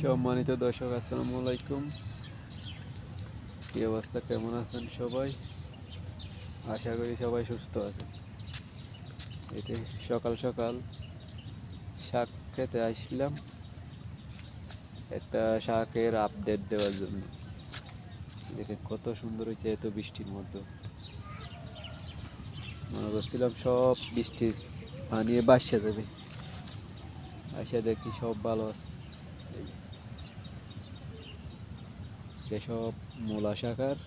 সম্মানিত দর্শক, আসসালামু আলাইকুম। কি অবস্থা, কেমন আছেন সবাই? আশা করি সবাই সুস্থ আছেন। এতে সকাল সকাল শাক খেতে আসলাম, একটা শাকের আপডেট দেওয়ার জন্য। দেখে কত সুন্দর হয়েছে এত বৃষ্টির মধ্যে। মনে করছিলাম সব বৃষ্টির পানি বাসে যাবে, আসে দেখি সব ভালো আছে। সব মূলা শাক আর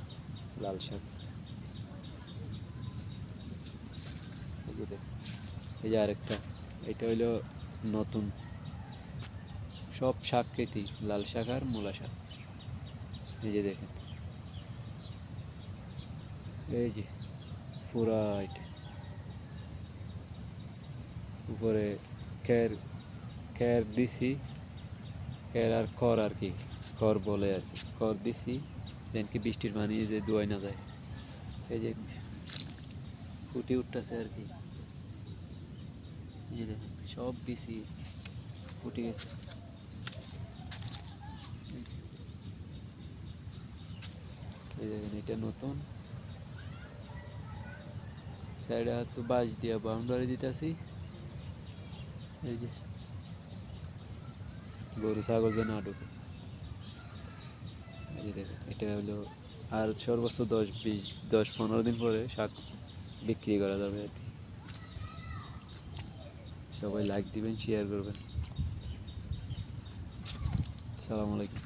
লাল শাক। এই যে দেখুন, এই যে আরেকটা, এটা হইলো নতুন। সব শাক খেতেই, লাল শাক আর মূলা শাক। এই যে দেখেন, এই যে পুরা এটা উপরে খের খের দিছি, খের আর খড় আর কি, খড় বলে আর কি, খড় দিছি দেন কি বৃষ্টির পানি যে ধোয়াই না যায়। এই যে ফুটে উঠতেছে আর কি। এই যে দেখেন সব বেশি ফুটে গেছে। এই দেখেন এটা নতুন। সাইডে তো বাঁশ দিয়া বাউন্ডারি দিতেছি, এই যে গরু ছাগল যেন না ঢুকে। এই যে দেখেন এটা হলো, আর সর্বোচ্চ 10-15 দিন পরে শাক বিক্রি করা যাবে আর কি। সবাই লাইক দিবেন, শেয়ার করবেন। আসসালামু আলাইকুম।